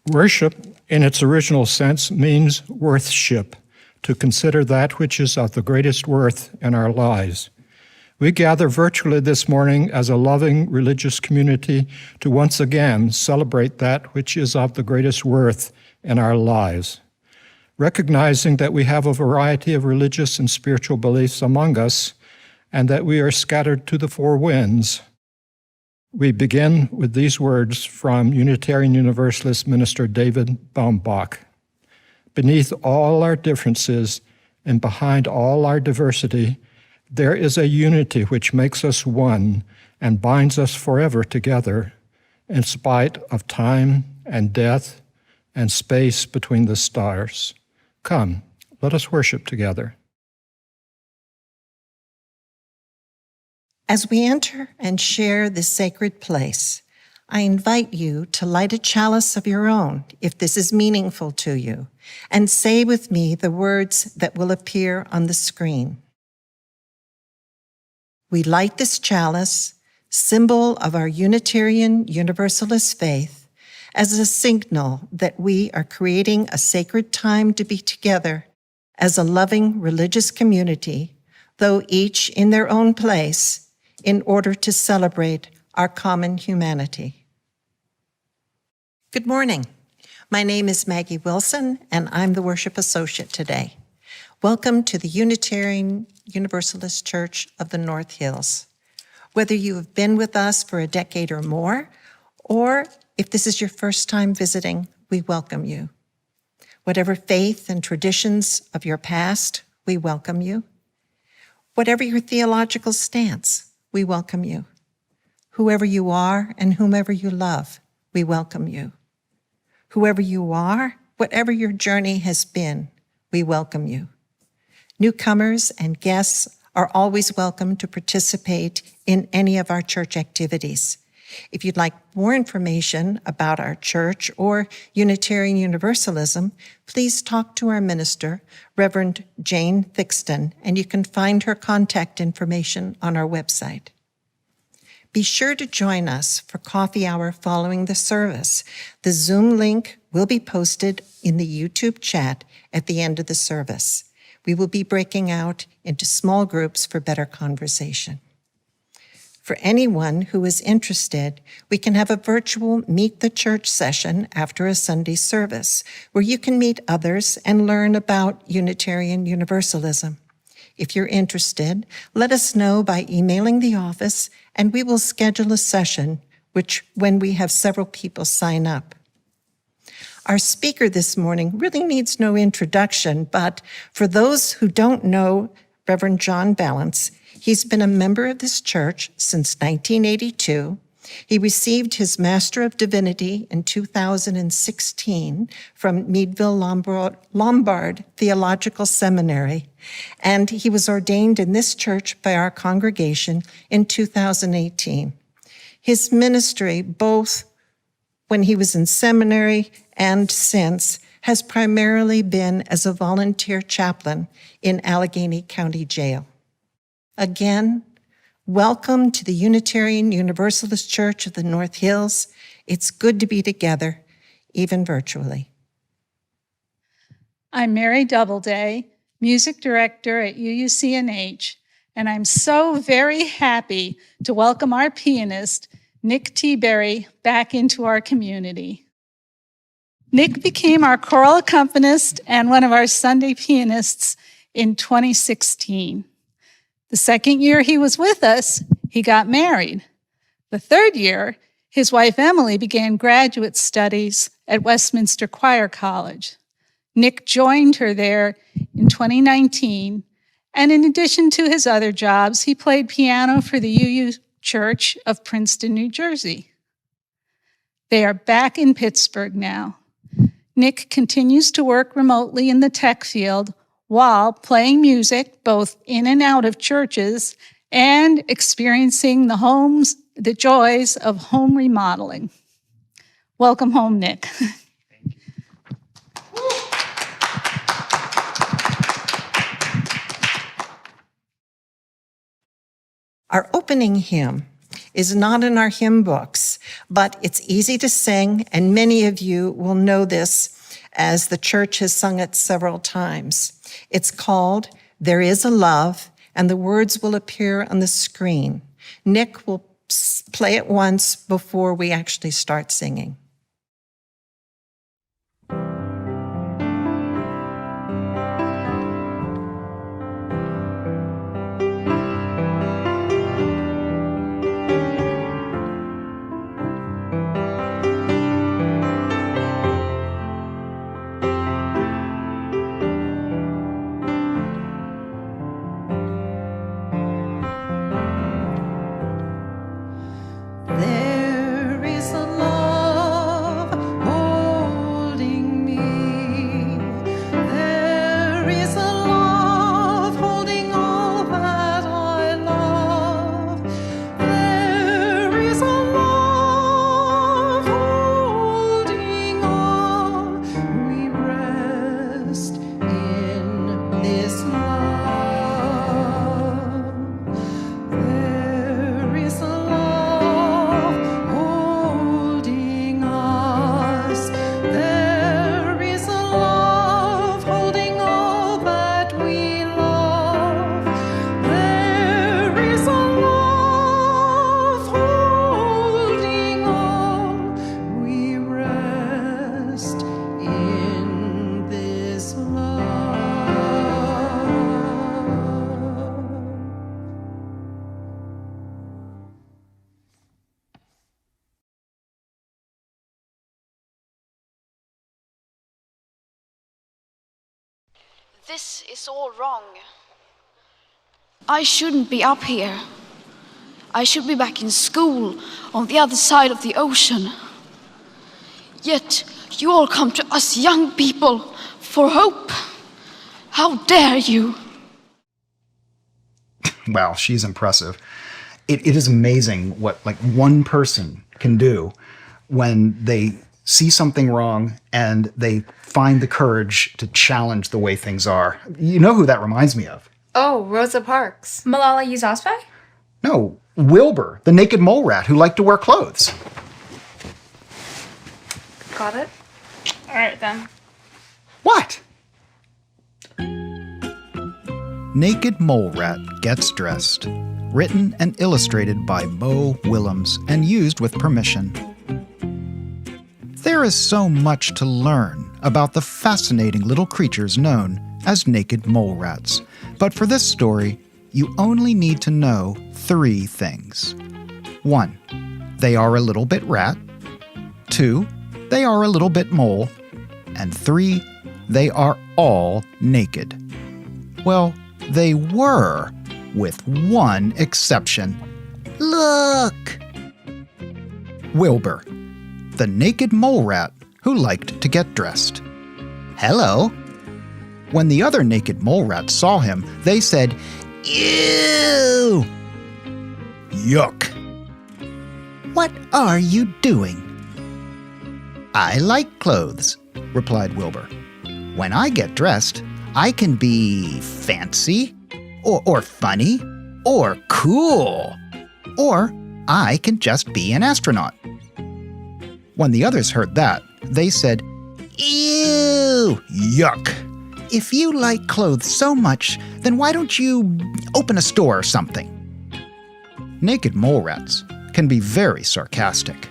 Worship, in its original sense, means worthship, to consider that which is of the greatest worth in our lives. We gather virtually this morning as a loving religious community to once again celebrate that which is of the greatest worth in our lives. Recognizing that we have a variety of religious and spiritual beliefs among us, and that we are scattered to the four winds, we begin with these words from Unitarian Universalist minister David Baumbach. Beneath all our differences and behind all our diversity, there is a unity which makes us one and binds us forever together, in spite of time and death and space between the stars. Come, let us worship together. As we enter and share this sacred place, I invite you to light a chalice of your own, if this is meaningful to you, and say with me the words that will appear on the screen. We light this chalice, symbol of our Unitarian Universalist faith, as a signal that we are creating a sacred time to be together as a loving religious community, though each in their own place, in order to celebrate our common humanity. Good morning. My name is Maggie Wilson, and I'm the worship associate today. Welcome to the Unitarian Universalist Church of the North Hills. Whether you have been with us for a decade or more, or if this is your first time visiting, we welcome you. Whatever faith and traditions of your past, we welcome you. Whatever your theological stance, we welcome you. Whoever you are and whomever you love, we welcome you. Whoever you are, whatever your journey has been, we welcome you. Newcomers and guests are always welcome to participate in any of our church activities. If you'd like more information about our church or Unitarian Universalism, please talk to our minister, Reverend Jane Thixton, and you can find her contact information on our website. Be sure to join us for coffee hour following the service. The Zoom link will be posted in the YouTube chat at the end of the service. We will be breaking out into small groups for better conversation. For anyone who is interested, we can have a virtual Meet the Church session after a Sunday service, where you can meet others and learn about Unitarian Universalism. If you're interested, let us know by emailing the office, and we will schedule a session when we have several people sign up. Our speaker this morning really needs no introduction, but for those who don't know Reverend John Ballance, he's been a member of this church since 1982. He received his Master of Divinity in 2016 from Meadville Lombard Theological Seminary, and he was ordained in this church by our congregation in 2018. His ministry, both when he was in seminary and since, has primarily been as a volunteer chaplain in Allegheny County Jail. Again, welcome to the Unitarian Universalist Church of the North Hills. It's good to be together, even virtually. I'm Mary Doubleday, music director at UUCNH, and I'm so very happy to welcome our pianist, Nick T. Berry, back into our community. Nick became our choral accompanist and one of our Sunday pianists in 2016. The second year he was with us, he got married. The third year, his wife Emily began graduate studies at Westminster Choir College. Nick joined her there in 2019, and in addition to his other jobs, he played piano for the UU Church of Princeton, New Jersey. They are back in Pittsburgh now. Nick continues to work remotely in the tech field while playing music both in and out of churches and experiencing the joys of home remodeling. Welcome home, Nick. Thank you. Our opening hymn is not in our hymn books, But it's easy to sing, and many of you will know this as the church has sung it several times. It's called There Is a Love, and the words will appear on the screen. Nick will play it once before we actually start singing. There is a love holding me. There is a love holding all that I love. There is a love holding all. We rest in this love. There is a love holding us. There is a love holding all that we love. There is a love holding all. We rest in this love. This is all wrong. I shouldn't be up here. I should be back in school on the other side of the ocean. Yet you all come to us young people for hope. How dare you? Wow, she's impressive. It is amazing what like one person can do when they see something wrong and they find the courage to challenge the way things are. You know who that reminds me of? Oh, Rosa Parks. Malala Yousafzai? No, Wilbur, the naked mole rat who liked to wear clothes. Got it? All right, then. What? Naked Mole Rat Gets Dressed. Written and illustrated by Bo Willems and used with permission. There is so much to learn about the fascinating little creatures known as naked mole rats. But for this story, you only need to know 3 things. 1. They are a little bit rat. 2. They are a little bit mole. And 3. They are all naked. Well, they were, with one exception. Look! Wilbur, the naked mole rat who liked to get dressed. Hello. When the other naked mole rats saw him, they said, Ew! Yuck! What are you doing? I like clothes, replied Wilbur. When I get dressed, I can be fancy, or funny, or cool, or I can just be an astronaut. When the others heard that, they said, Ew! Yuck! If you like clothes so much, then why don't you open a store or something? Naked mole rats can be very sarcastic,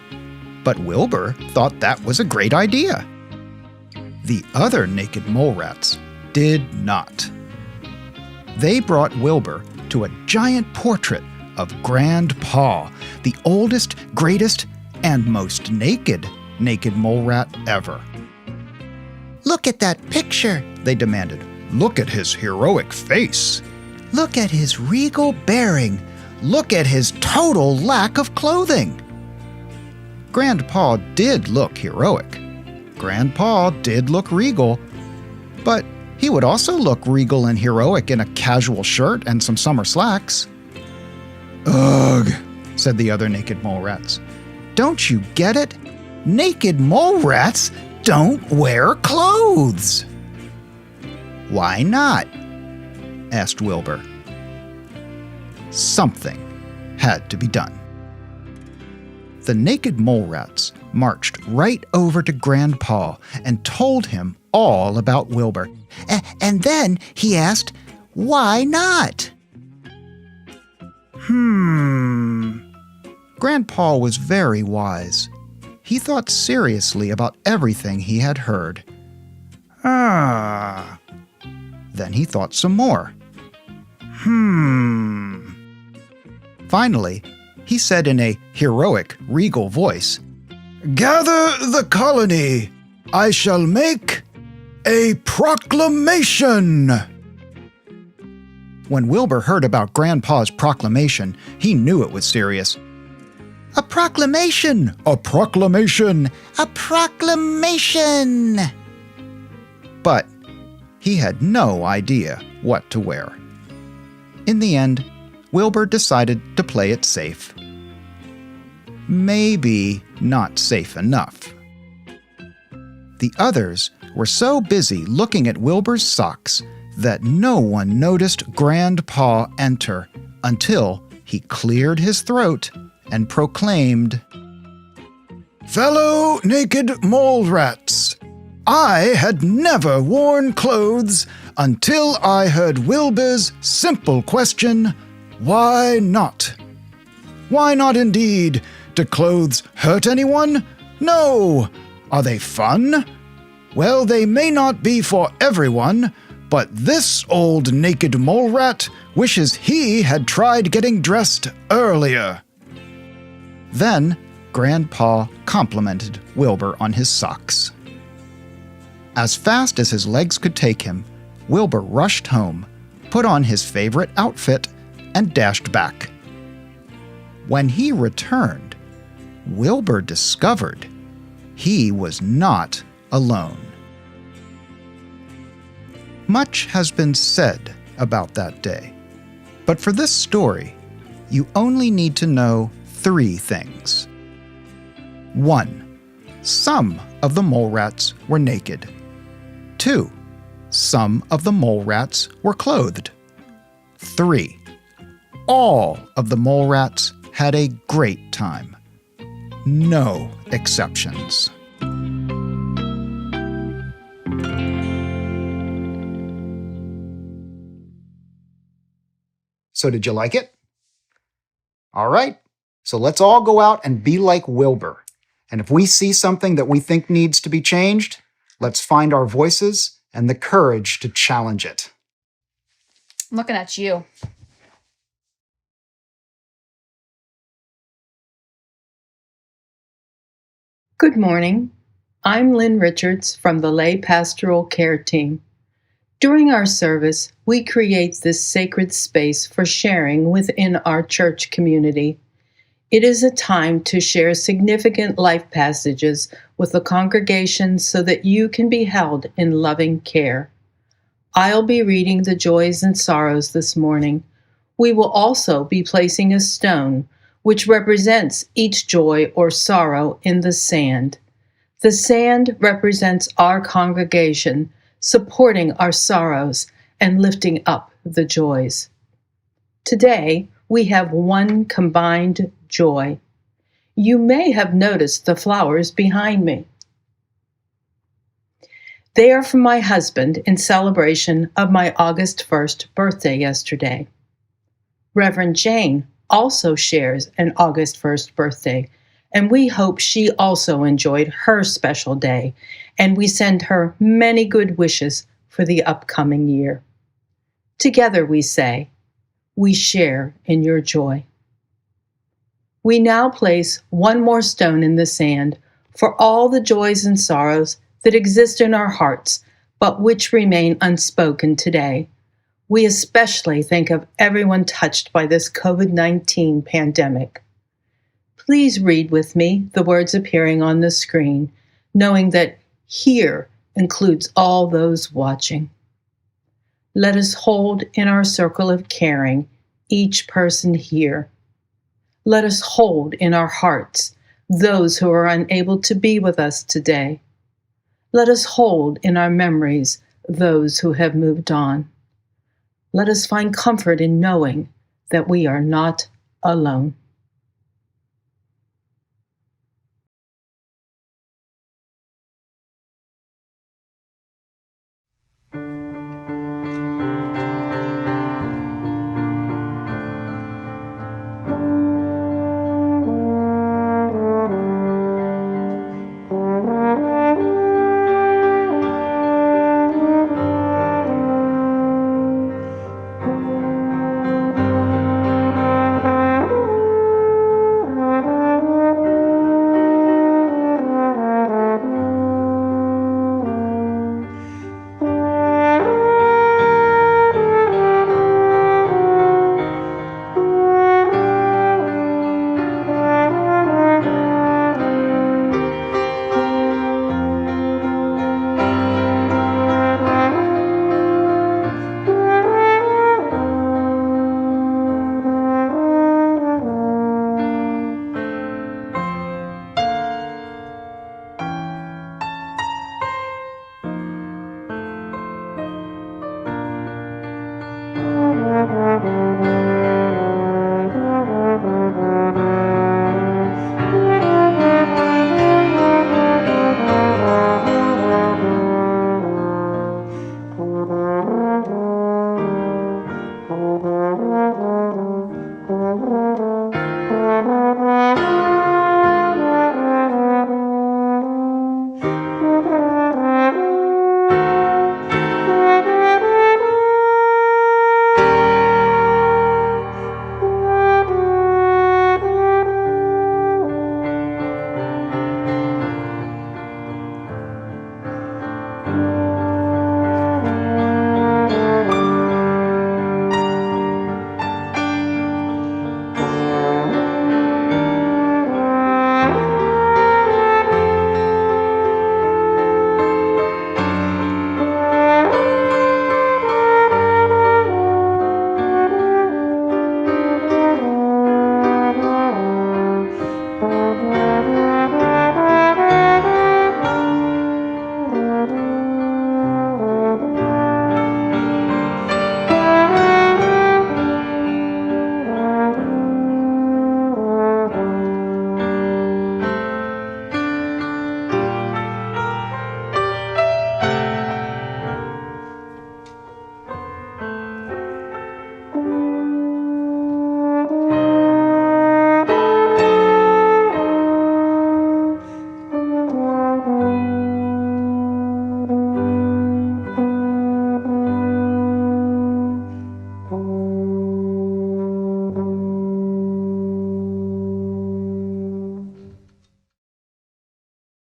but Wilbur thought that was a great idea. The other naked mole rats did not. They brought Wilbur to a giant portrait of Grandpa, the oldest, greatest, and most naked mole rat ever. Look at that picture, they demanded. Look at his heroic face. Look at his regal bearing. Look at his total lack of clothing. Grandpa did look heroic. Grandpa did look regal, but he would also look regal and heroic in a casual shirt and some summer slacks. Ugh, said the other naked mole rats. Don't you get it? Naked mole rats don't wear clothes. Why not? Asked Wilbur. Something had to be done. the naked mole rats marched right over to Grandpa and told him all about Wilbur. And then he asked, "Why not?" Grandpa was very wise. He thought seriously about everything he had heard. Then he thought some more. Finally, he said in a heroic, regal voice, "Gather the colony. I shall make a proclamation." When Wilbur heard about Grandpa's proclamation, he knew it was serious. "A proclamation! A proclamation! A proclamation!" But he had no idea what to wear. In the end, Wilbur decided to play it safe. Maybe not safe enough. The others were so busy looking at Wilbur's socks that no one noticed Grandpa enter until he cleared his throat and proclaimed, "Fellow naked mole rats, I had never worn clothes until I heard Wilbur's simple question, 'Why not?' Why not indeed? Do clothes hurt anyone? No. Are they fun? Well, they may not be for everyone, but this old naked mole rat wishes he had tried getting dressed earlier." Then Grandpa complimented Wilbur on his socks. As fast as his legs could take him, Wilbur rushed home, put on his favorite outfit, and dashed back. When he returned, Wilbur discovered he was not alone. Much has been said about that day, but for this story, you only need to know 3 things. 1. Some of the mole rats were naked. 2. Some of the mole rats were clothed. 3. All of the mole rats had a great time. No exceptions. So did you like it? All right. So let's all go out and be like Wilbur. And if we see something that we think needs to be changed, let's find our voices and the courage to challenge it. I'm looking at you. Good morning. I'm Lynn Richards from the Lay Pastoral Care Team. During our service, we create this sacred space for sharing within our church community. It is a time to share significant life passages with the congregation so that you can be held in loving care. I'll be reading the joys and sorrows this morning. We will also be placing a stone, which represents each joy or sorrow, in the sand. The sand represents our congregation, supporting our sorrows and lifting up the joys. Today, we have one combined joy. You may have noticed the flowers behind me. They are from my husband in celebration of my August 1st birthday yesterday. Reverend Jane also shares an August 1st birthday, and we hope she also enjoyed her special day, and we send her many good wishes for the upcoming year. Together we say, we share in your joy. We now place one more stone in the sand for all the joys and sorrows that exist in our hearts, but which remain unspoken today. We especially think of everyone touched by this COVID-19 pandemic. Please read with me the words appearing on the screen, knowing that here includes all those watching. Let us hold in our circle of caring each person here. Let us hold in our hearts those who are unable to be with us today. Let us hold in our memories those who have moved on. Let us find comfort in knowing that we are not alone.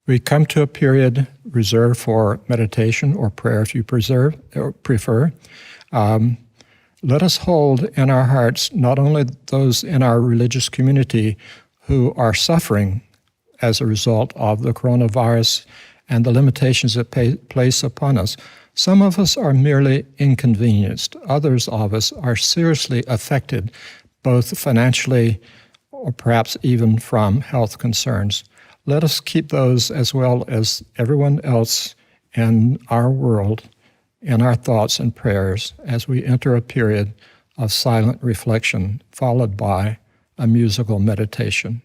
We come to a period reserved for meditation or prayer if you prefer. Let us hold in our hearts not only those in our religious community who are suffering as a result of the coronavirus and the limitations it place upon us. Some of us are merely inconvenienced. Others of us are seriously affected, both financially or perhaps even from health concerns. Let us keep those as well as everyone else in our world in our thoughts and prayers as we enter a period of silent reflection followed by a musical meditation.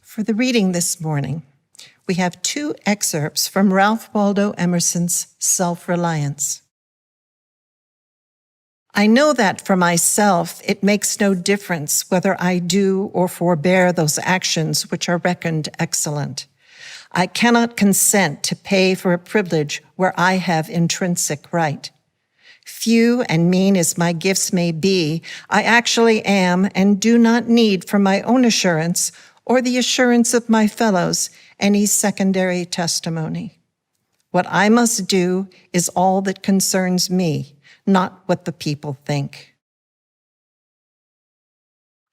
For the reading this morning, we have two excerpts from Ralph Waldo Emerson's Self-Reliance. I know that for myself, it makes no difference whether I do or forbear those actions which are reckoned excellent. I cannot consent to pay for a privilege where I have intrinsic right. Few and mean as my gifts may be, I actually am and do not need for my own assurance or the assurance of my fellows any secondary testimony. What I must do is all that concerns me, not what the people think.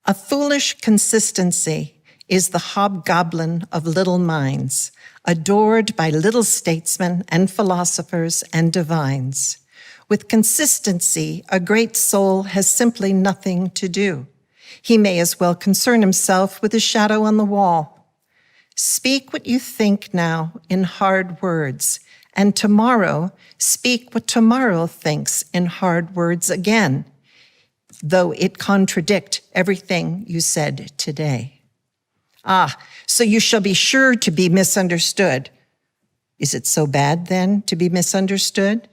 A foolish consistency is the hobgoblin of little minds, adored by little statesmen and philosophers and divines. With consistency, a great soul has simply nothing to do. He may as well concern himself with a shadow on the wall. Speak what you think now in hard words, and tomorrow speak what tomorrow thinks in hard words again, though it contradict everything you said today. So you shall be sure to be misunderstood. Is it so bad then to be misunderstood?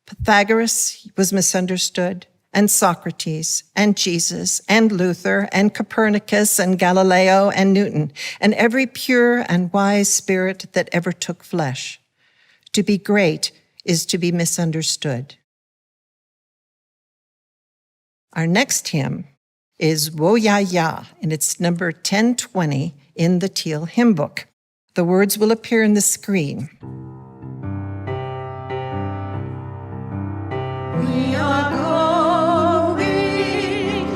Pythagoras was misunderstood. and Socrates and Jesus and Luther and Copernicus and Galileo and Newton and every pure and wise spirit that ever took flesh. To be great is to be misunderstood. Our next hymn is Wo Ya Ya, and it's number 1020 in the Teal Hymn Book. The words will appear on the screen. We are going,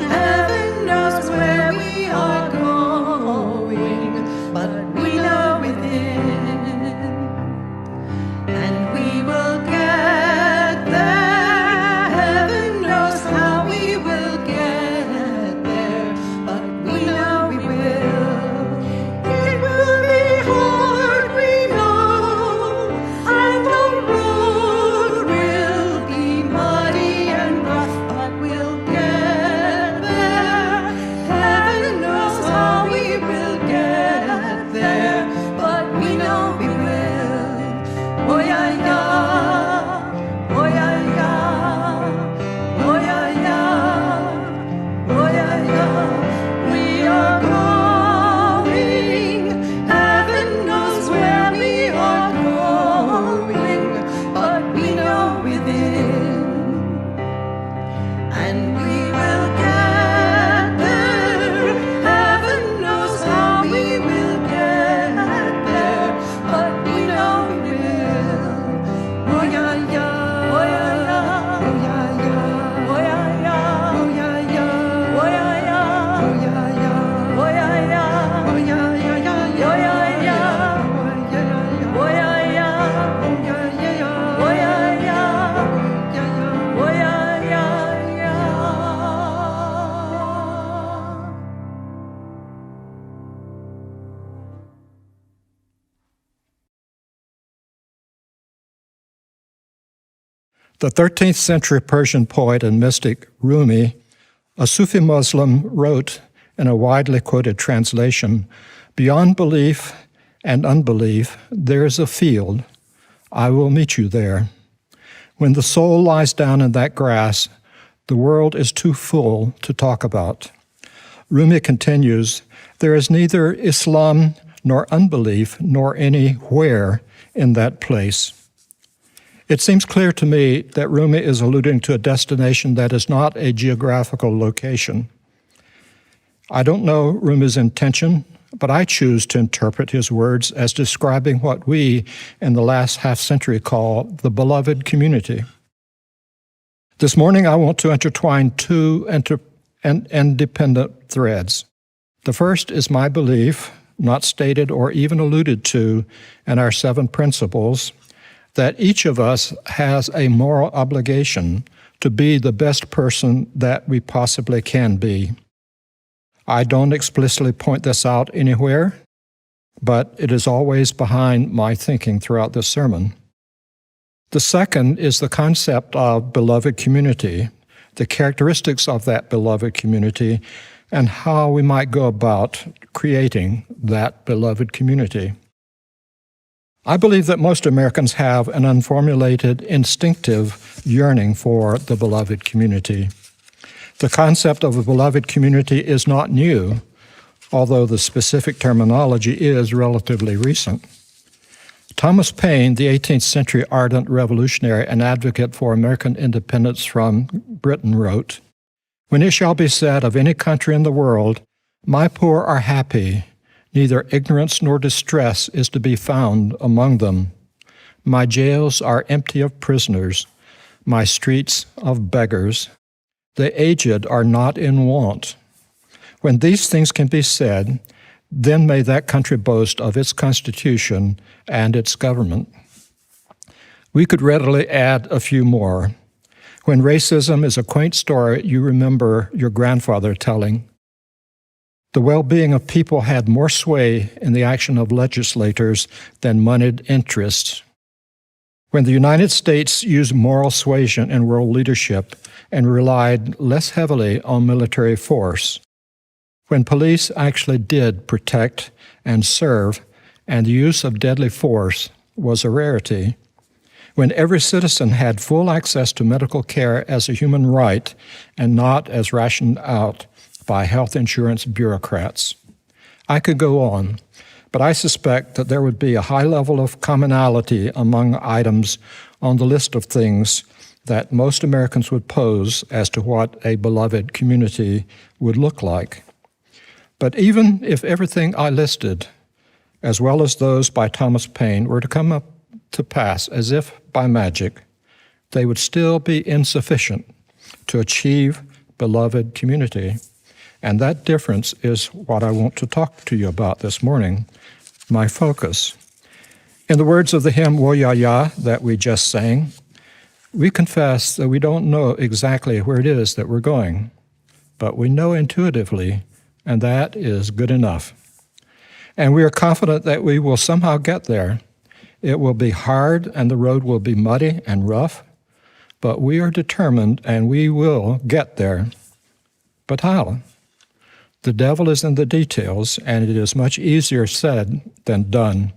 heaven knows where we are going, but we know within, and we will get there. Heaven knows how we will get there, but we know we will. It will be hard, we know, and the road will be muddy and rough, but we'll get there. Heaven knows how we will get there, but we know we will. Oh yeah, yeah, oh yeah, yeah, oh yeah, yeah, oh yeah, yeah. We are going, heaven knows where we are going, but we know within, and we will get there. Heaven knows how we will get there, but we know we will. Oh yeah, yeah, oh yeah, yeah, oh yeah, yeah, oh yeah, yeah, oh yeah, yeah, oh yeah, yeah, oh yeah, yeah, oh yeah, yeah, oh yeah, yeah, yeah, oh yeah, yeah, oh yeah, yeah, oh yeah, yeah, oh yeah, yeah, oh yeah, yeah, yeah. The 13th century Persian poet and mystic Rumi, a Sufi Muslim, wrote in a widely quoted translation, "Beyond belief and unbelief, there is a field. I will meet you there. When the soul lies down in that grass, the world is too full to talk about." Rumi continues, "There is neither Islam nor unbelief nor anywhere in that place." It seems clear to me that Rumi is alluding to a destination that is not a geographical location. I don't know Rumi's intention, but I choose to interpret his words as describing what we in the last half-century call the beloved community. This morning I want to intertwine two independent threads. The first is my belief, not stated or even alluded to in our 7 principles, that each of us has a moral obligation to be the best person that we possibly can be. I don't explicitly point this out anywhere, but it is always behind my thinking throughout this sermon. The second is the concept of beloved community, the characteristics of that beloved community, and how we might go about creating that beloved community. I believe that most Americans have an unformulated, instinctive yearning for the beloved community. The concept of a beloved community is not new, although the specific terminology is relatively recent. Thomas Paine, the 18th century ardent revolutionary and advocate for American independence from Britain, wrote, "When it shall be said of any country in the world, 'My poor are happy,' neither ignorance nor distress is to be found among them. My jails are empty of prisoners, my streets of beggars. The aged are not in want. When these things can be said, then may that country boast of its constitution and its government." We could readily add a few more. When racism is a quaint story you remember your grandfather telling, the well-being of people had more sway in the action of legislators than moneyed interests. When the United States used moral suasion in world leadership and relied less heavily on military force, when police actually did protect and serve, and the use of deadly force was a rarity, when every citizen had full access to medical care as a human right and not as rationed out by health insurance bureaucrats. I could go on, but I suspect that there would be a high level of commonality among items on the list of things that most Americans would pose as to what a beloved community would look like. But even if everything I listed, as well as those by Thomas Paine, were to come up to pass as if by magic, they would still be insufficient to achieve beloved community. And that difference is what I want to talk to you about this morning, my focus. In the words of the hymn Wo Ya Ya that we just sang, we confess that we don't know exactly where it is that we're going, but we know intuitively, and that is good enough. And we are confident that we will somehow get there. It will be hard and the road will be muddy and rough, but we are determined and we will get there. But how? The devil is in the details, and it is much easier said than done.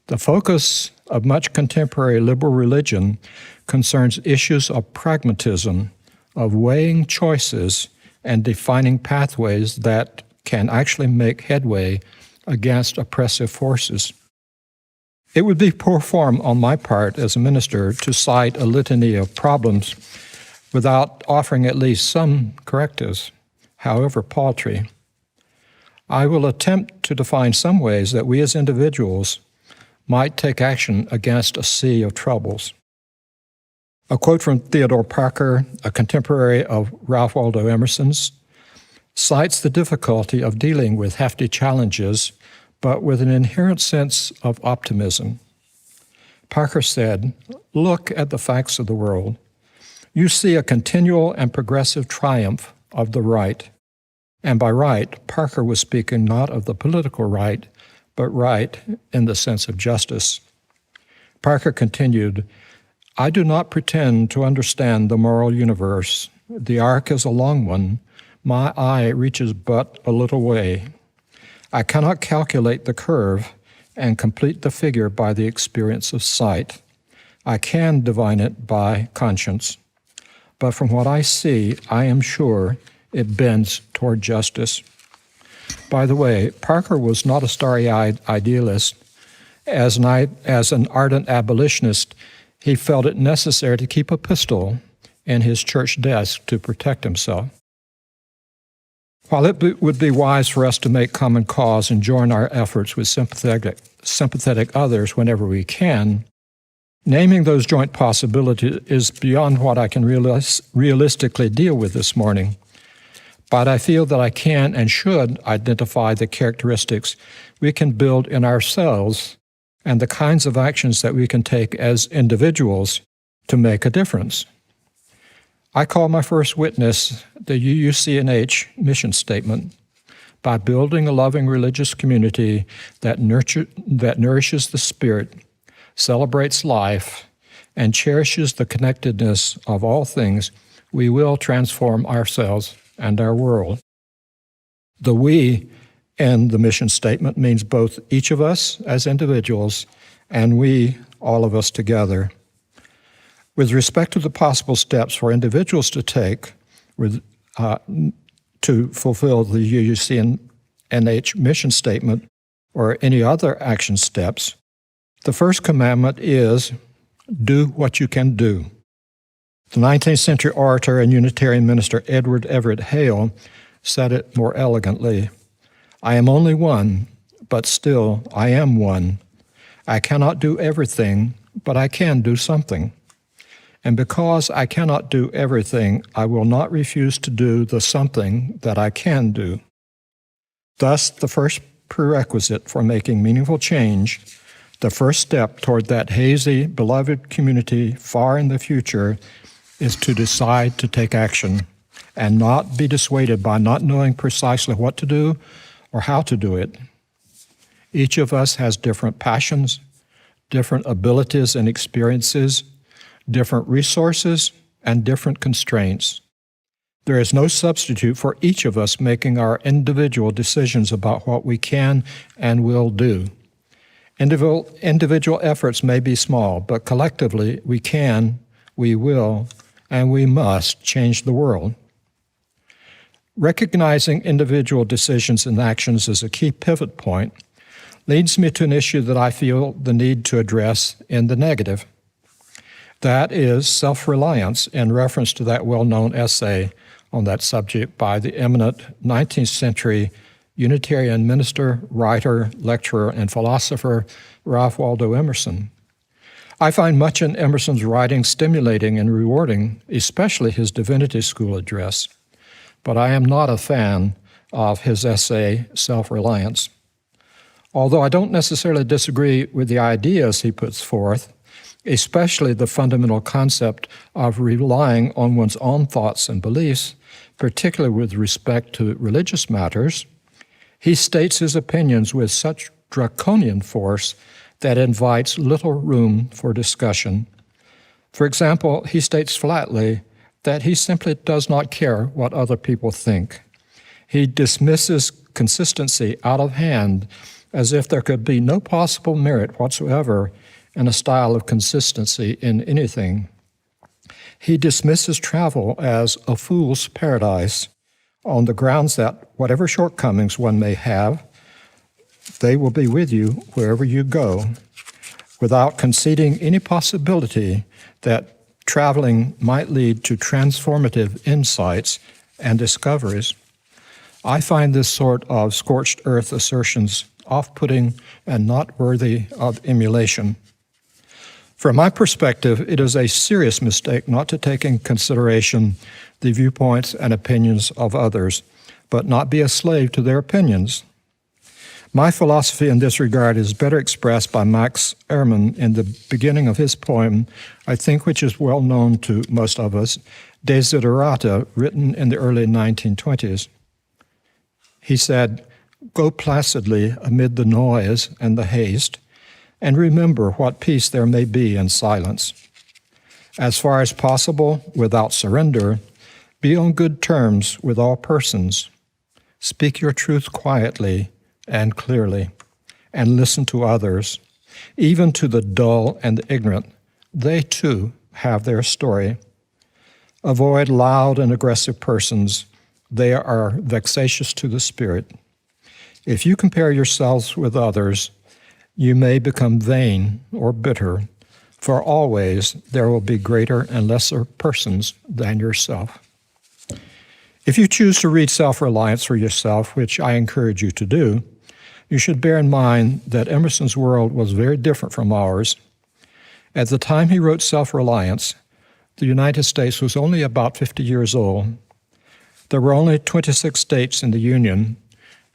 The focus of much contemporary liberal religion concerns issues of pragmatism, of weighing choices and defining pathways that can actually make headway against oppressive forces. It would be poor form on my part as a minister to cite a litany of problems without offering at least some correctives, however paltry. I will attempt to define some ways that we as individuals might take action against a sea of troubles. A quote from Theodore Parker, a contemporary of Ralph Waldo Emerson's, cites the difficulty of dealing with hefty challenges, but with an inherent sense of optimism. Parker said, "Look at the facts of the world. You see a continual and progressive triumph of the right." And by right, Parker was speaking not of the political right, but right in the sense of justice. Parker continued, "I do not pretend to understand the moral universe. The arc is a long one. My eye reaches but a little way. I cannot calculate the curve and complete the figure by the experience of sight. I can divine it by conscience. But from what I see, I am sure it bends toward justice." By the way, Parker was not a starry-eyed idealist. As an ardent abolitionist, he felt it necessary to keep a pistol in his church desk to protect himself. While it would be wise for us to make common cause and join our efforts with sympathetic others whenever we can, naming those joint possibilities is beyond what I can realistically deal with this morning. But I feel that I can and should identify the characteristics we can build in ourselves and the kinds of actions that we can take as individuals to make a difference. I call my first witness the UUCNH mission statement. By building a loving religious community that nourishes the spirit, celebrates life, and cherishes the connectedness of all things, we will transform ourselves and our world. The we in the mission statement means both each of us as individuals and we, all of us together. With respect to the possible steps for individuals to take to fulfill the UUCNH mission statement or any other action steps, the first commandment is, do what you can do. The 19th century orator and Unitarian minister Edward Everett Hale said it more elegantly. I am only one, but still I am one. I cannot do everything, but I can do something. And because I cannot do everything, I will not refuse to do the something that I can do. Thus, the first prerequisite for making meaningful change, the first step toward that hazy, beloved community far in the future, is to decide to take action and not be dissuaded by not knowing precisely what to do or how to do it. Each of us has different passions, different abilities and experiences, different resources, and different constraints. There is no substitute for each of us making our individual decisions about what we can and will do. Individual efforts may be small, but collectively we can, we will, and we must change the world. Recognizing individual decisions and actions as a key pivot point leads me to an issue that I feel the need to address in the negative. That is self-reliance, in reference to that well-known essay on that subject by the eminent 19th century Unitarian minister, writer, lecturer, and philosopher Ralph Waldo Emerson. I find much in Emerson's writing stimulating and rewarding, especially his Divinity School address, but I am not a fan of his essay, Self-Reliance. Although I don't necessarily disagree with the ideas he puts forth, especially the fundamental concept of relying on one's own thoughts and beliefs, particularly with respect to religious matters, he states his opinions with such draconian force that invites little room for discussion. For example, he states flatly that he simply does not care what other people think. He dismisses consistency out of hand as if there could be no possible merit whatsoever in a style of consistency in anything. He dismisses travel as a fool's paradise on the grounds that whatever shortcomings one may have, they will be with you wherever you go, without conceding any possibility that traveling might lead to transformative insights and discoveries. I find this sort of scorched earth assertions off-putting and not worthy of emulation. From my perspective, it is a serious mistake not to take in consideration the viewpoints and opinions of others, but not be a slave to their opinions. My philosophy in this regard is better expressed by Max Ehrmann in the beginning of his poem, I think which is well known to most of us, Desiderata, written in the early 1920s. He said, "Go placidly amid the noise and the haste, and remember what peace there may be in silence. As far as possible, without surrender, be on good terms with all persons. Speak your truth quietly and clearly, and listen to others, even to the dull and the ignorant. They too have their story. Avoid loud and aggressive persons. They are vexatious to the spirit. If you compare yourselves with others, you may become vain or bitter, for always there will be greater and lesser persons than yourself." If you choose to read Self-Reliance for yourself, which I encourage you to do, you should bear in mind that Emerson's world was very different from ours. At the time he wrote Self-Reliance, the United States was only about 50 years old. There were only 26 states in the Union,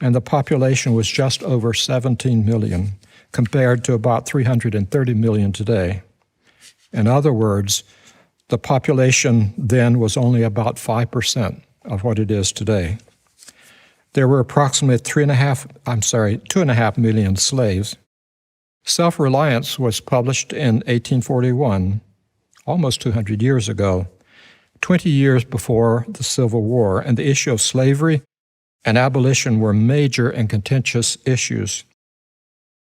and the population was just over 17 million, compared to about 330 million today. In other words, the population then was only about 5% of what it is today. There were approximately 2.5 million slaves. Self-Reliance was published in 1841, almost 200 years ago, 20 years before the Civil War, and the issue of slavery and abolition were major and contentious issues.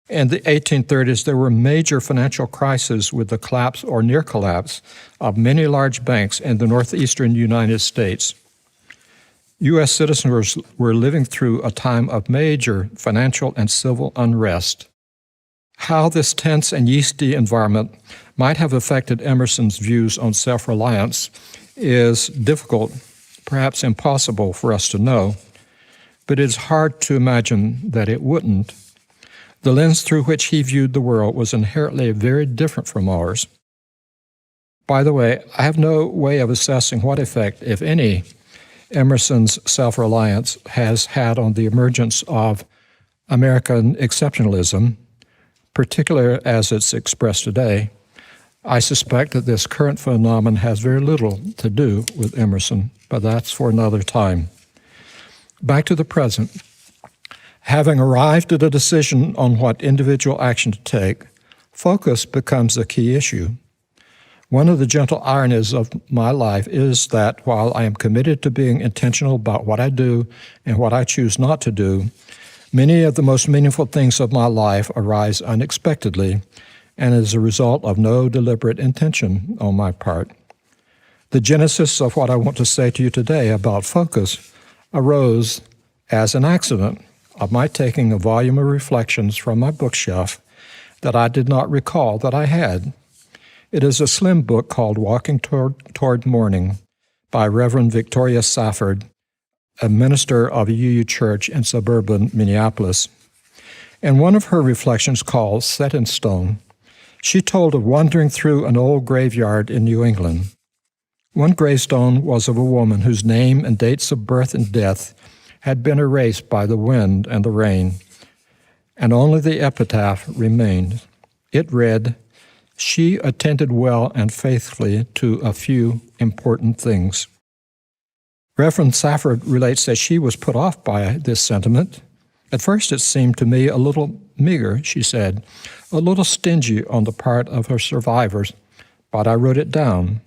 In the 1830s, there were major financial crises with the collapse or near collapse of many large banks in the northeastern United States. U.S. citizens were living through a time of major financial and civil unrest. How this tense and yeasty environment might have affected Emerson's views on self-reliance is difficult, perhaps impossible for us to know, but it's hard to imagine that it wouldn't. The lens through which he viewed the world was inherently very different from ours. By the way, I have no way of assessing what effect, if any, Emerson's self-reliance has had on the emergence of American exceptionalism, particularly as it's expressed today. I suspect that this current phenomenon has very little to do with Emerson, but that's for another time. Back to the present. Having arrived at a decision on what individual action to take, focus becomes a key issue. One of the gentle ironies of my life is that while I am committed to being intentional about what I do and what I choose not to do, Many of the most meaningful things of my life arise unexpectedly and as a result of no deliberate intention on my part. The genesis of what I want to say to you today about focus arose as an accident of my taking a volume of reflections from my bookshelf that I did not recall that I had. It is a slim book called Walking Toward Morning by Reverend Victoria Safford, a minister of a UU church in suburban Minneapolis. In one of her reflections called Set in Stone, she told of wandering through an old graveyard in New England. One gravestone was of a woman whose name and dates of birth and death had been erased by the wind and the rain, and only the epitaph remained. It read, "She attended well and faithfully to a few important things." Reverend Safford relates that she was put off by this sentiment. At first it seemed to me a little meager, she said, a little stingy on the part of her survivors, but I wrote it down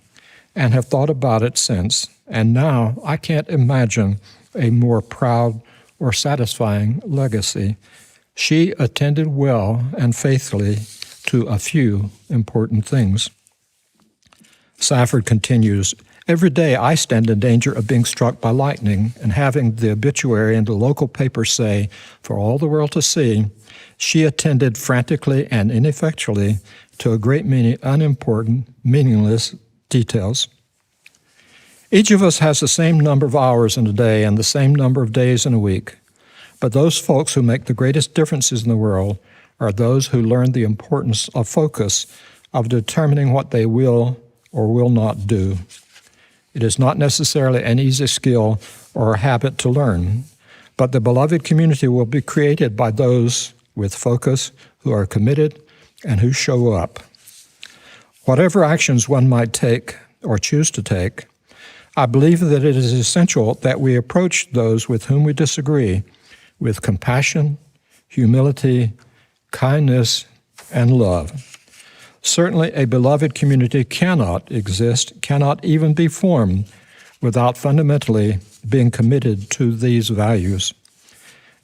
and have thought about it since, and now I can't imagine a more proud or satisfying legacy. She attended well and faithfully to a few important things. Safford continues, "Every day I stand in danger of being struck by lightning and having the obituary in the local paper say, for all the world to see, she attended frantically and ineffectually to a great many unimportant, meaningless details." Each of us has the same number of hours in a day and the same number of days in a week. But those folks who make the greatest differences in the world are those who learn the importance of focus, of determining what they will or will not do. It is not necessarily an easy skill or a habit to learn, but the beloved community will be created by those with focus who are committed and who show up. Whatever actions one might take or choose to take, I believe that it is essential that we approach those with whom we disagree with compassion, humility, kindness, and love. Certainly, a beloved community cannot exist, cannot even be formed without fundamentally being committed to these values.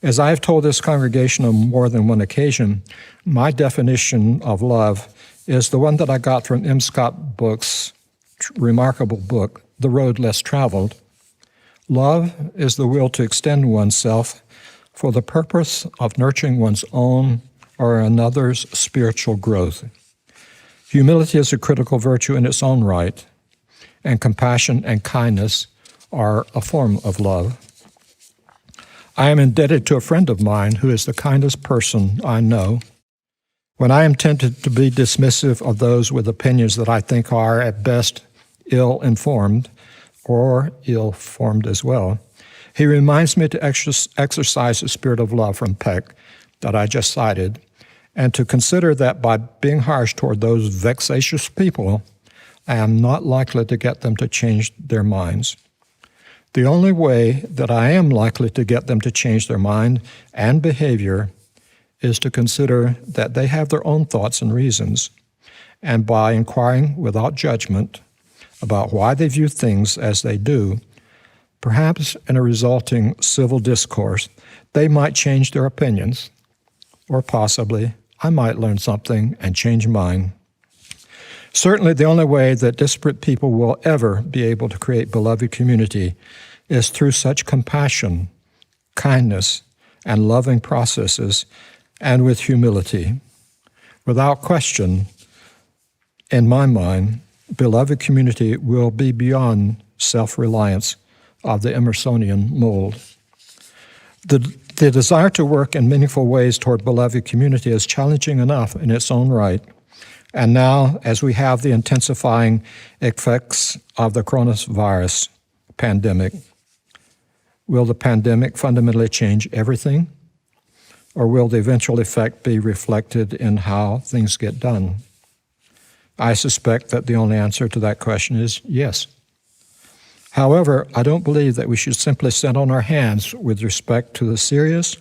As I have told this congregation on more than one occasion, my definition of love is the one that I got from M. Scott Book's remarkable book, The Road Less Traveled. Love is the will to extend oneself for the purpose of nurturing one's own or another's spiritual growth. Humility is a critical virtue in its own right, and compassion and kindness are a form of love. I am indebted to a friend of mine who is the kindest person I know. When I am tempted to be dismissive of those with opinions that I think are, at best, ill-informed or ill-formed as well, he reminds me to exercise the spirit of love from Peck that I just cited, and to consider that by being harsh toward those vexatious people, I am not likely to get them to change their minds. The only way that I am likely to get them to change their mind and behavior is to consider that they have their own thoughts and reasons, and by inquiring without judgment about why they view things as they do, perhaps in a resulting civil discourse, they might change their opinions, or possibly I might learn something and change mine. Certainly the only way that disparate people will ever be able to create beloved community is through such compassion, kindness, and loving processes, and with humility. Without question, in my mind, beloved community will be beyond self-reliance of the Emersonian mold. The desire to work in meaningful ways toward beloved community is challenging enough in its own right. And now, as we have the intensifying effects of the coronavirus pandemic, will the pandemic fundamentally change everything? Or will the eventual effect be reflected in how things get done? I suspect that the only answer to that question is yes. However, I don't believe that we should simply sit on our hands with respect to the serious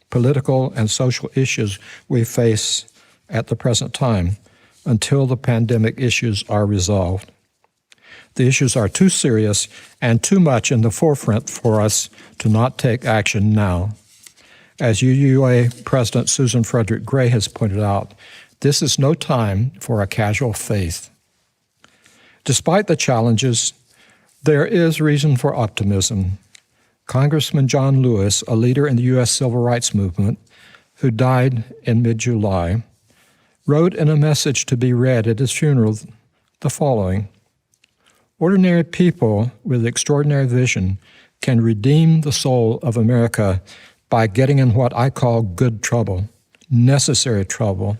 political and social issues we face at the present time until the pandemic issues are resolved. The issues are too serious and too much in the forefront for us to not take action now. As UUA President Susan Frederick Gray has pointed out, this is no time for a casual faith. Despite the challenges, there is reason for optimism. Congressman John Lewis, a leader in the U.S. Civil Rights Movement, who died in mid-July, wrote in a message to be read at his funeral the following: "Ordinary people with extraordinary vision can redeem the soul of America by getting in what I call good trouble, necessary trouble.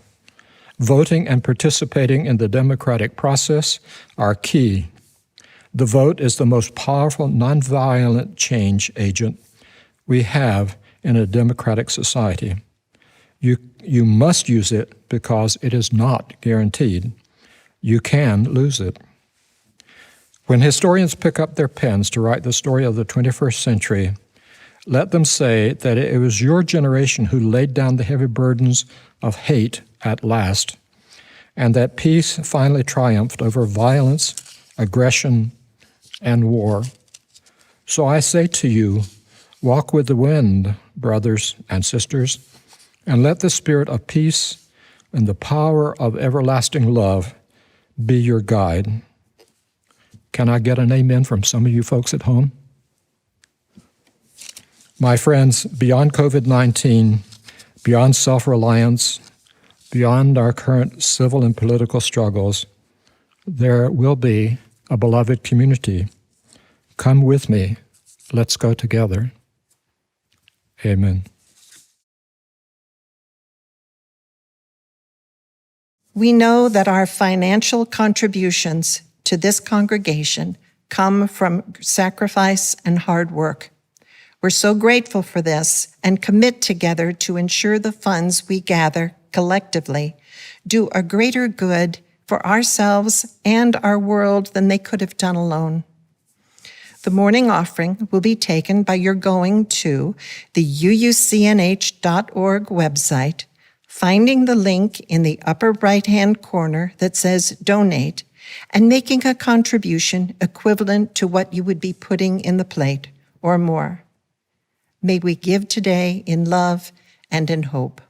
Voting and participating in the democratic process are key. The vote is the most powerful nonviolent change agent we have in a democratic society. You must use it because it is not guaranteed. You can lose it." When historians pick up their pens to write the story of the 21st century, let them say that it was your generation who laid down the heavy burdens of hate at last, and that peace finally triumphed over violence, aggression, and war. So I say to you, walk with the wind, brothers and sisters, and let the spirit of peace and the power of everlasting love be your guide. Can I get an amen from some of you folks at home? My friends, beyond COVID-19, beyond self-reliance, beyond our current civil and political struggles, there will be a beloved community. Come with me. Let's go together. Amen. We know that our financial contributions to this congregation come from sacrifice and hard work. We're so grateful for this and commit together to ensure the funds we gather collectively do a greater good for ourselves and our world than they could have done alone. The morning offering will be taken by your going to the uucnh.org website, finding the link in the upper right-hand corner that says Donate, and making a contribution equivalent to what you would be putting in the plate or more. May we give today in love and in hope.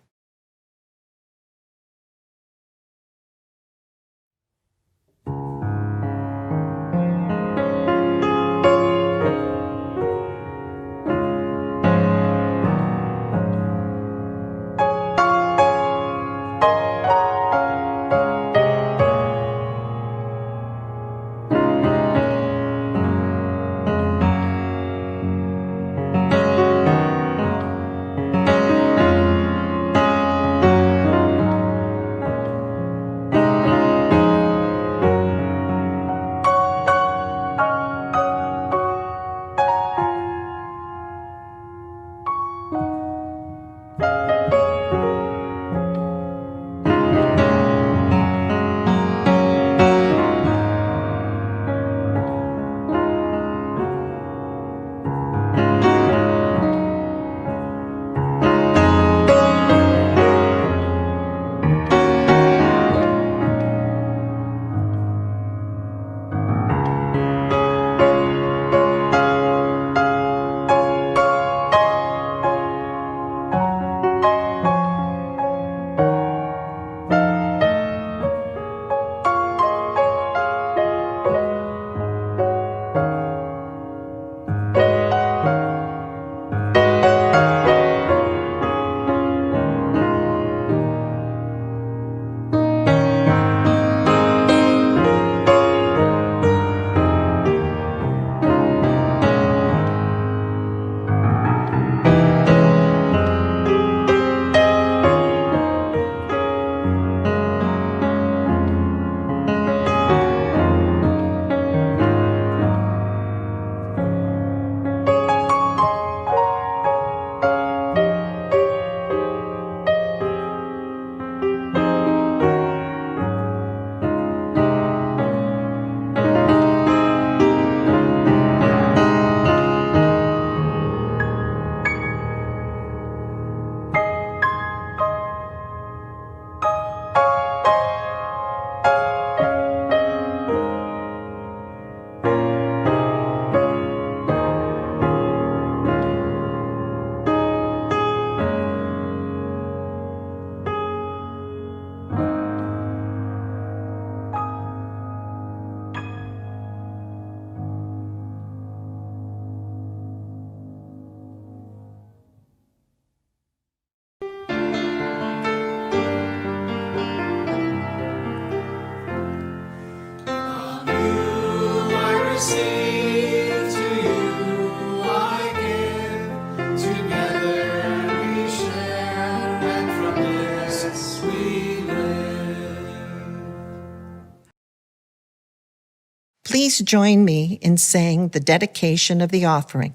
Please join me in saying the dedication of the offering.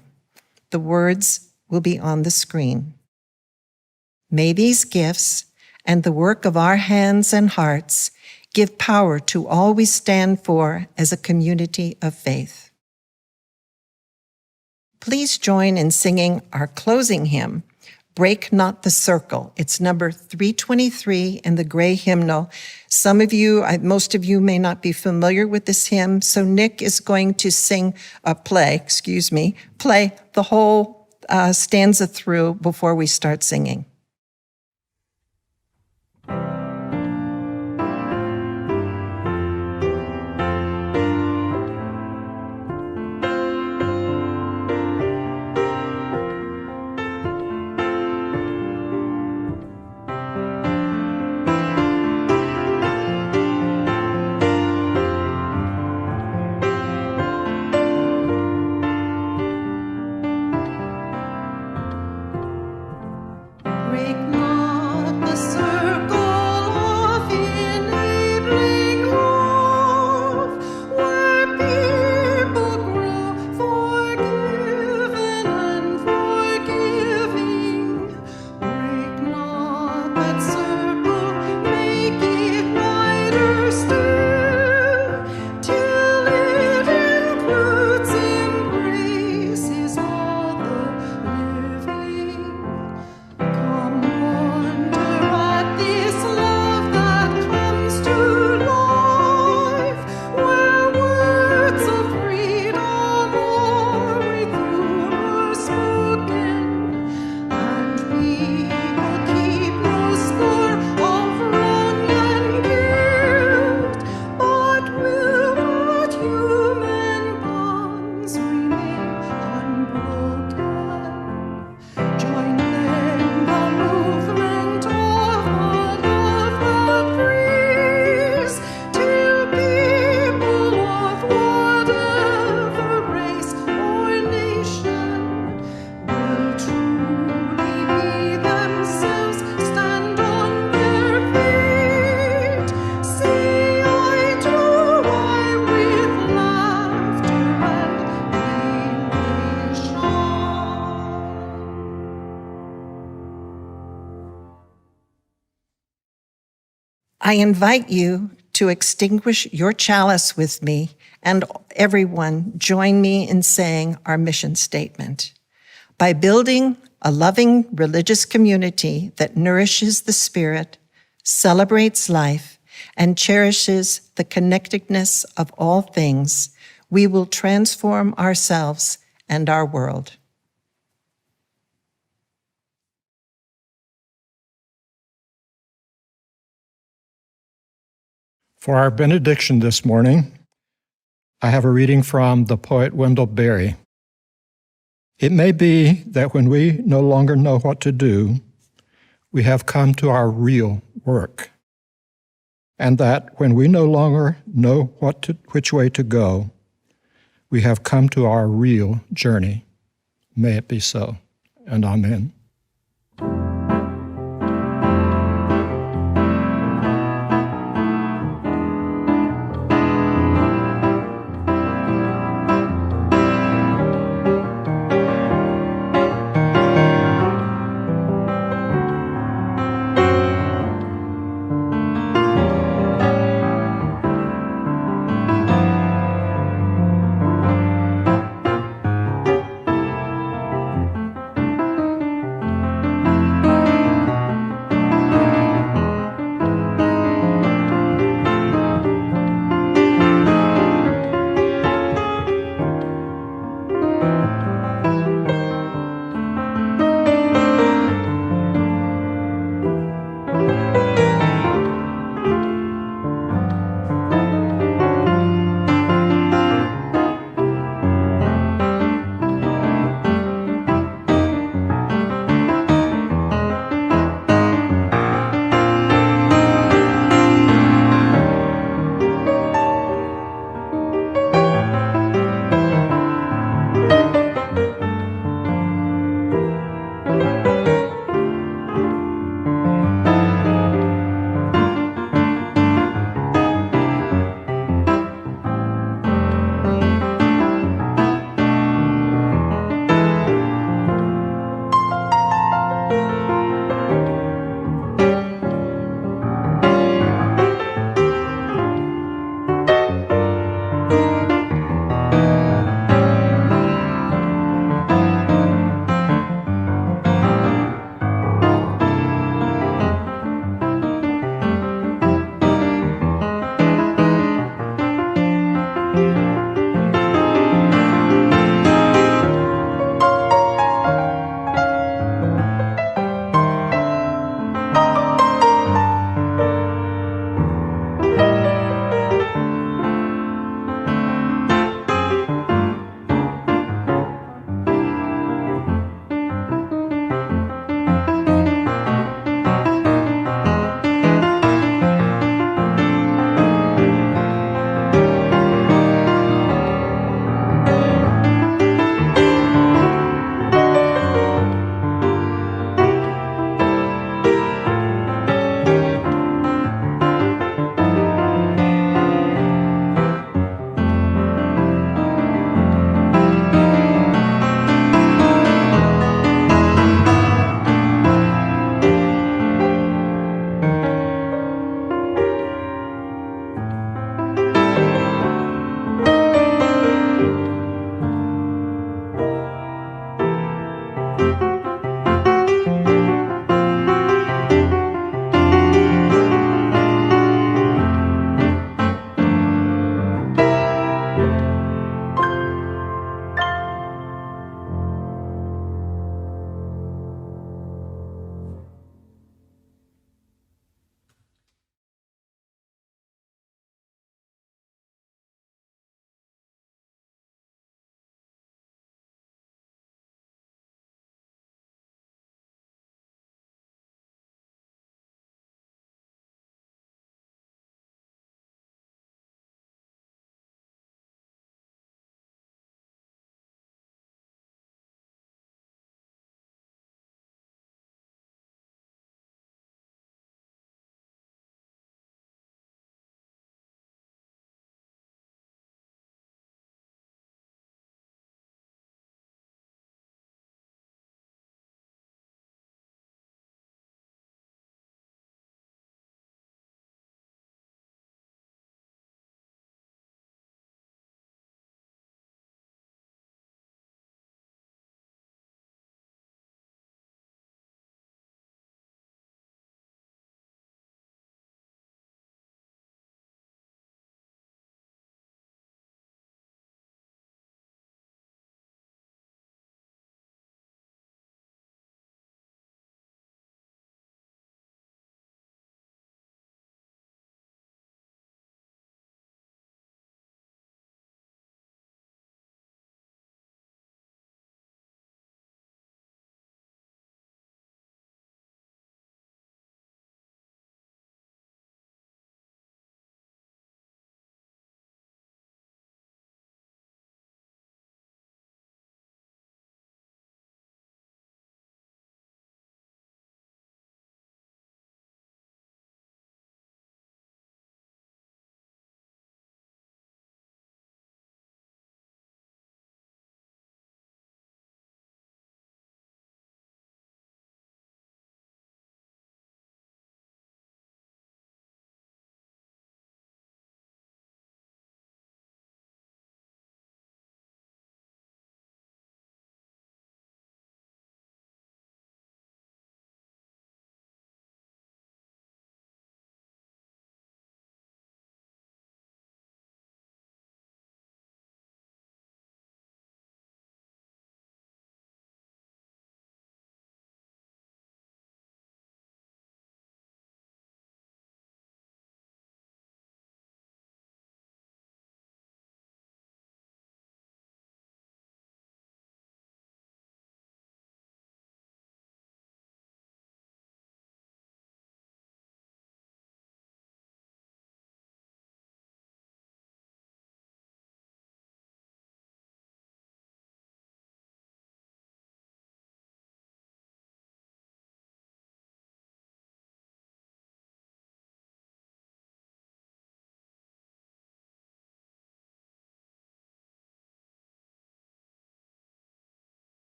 The words will be on the screen. May these gifts and the work of our hands and hearts give power to all we stand for as a community of faith. Please join in singing our closing hymn, Break Not the Circle. It's number 323 in the gray hymnal. Most of you may not be familiar with this hymn, so Nick is going to play the whole stanza through before we start singing. I invite you to extinguish your chalice with me, and everyone join me in saying our mission statement. By building a loving religious community that nourishes the spirit, celebrates life, and cherishes the connectedness of all things, we will transform ourselves and our world. For our benediction this morning, I have a reading from the poet Wendell Berry. It may be that when we no longer know what to do, we have come to our real work, and that when we no longer know which way to go, we have come to our real journey. May it be so, and amen.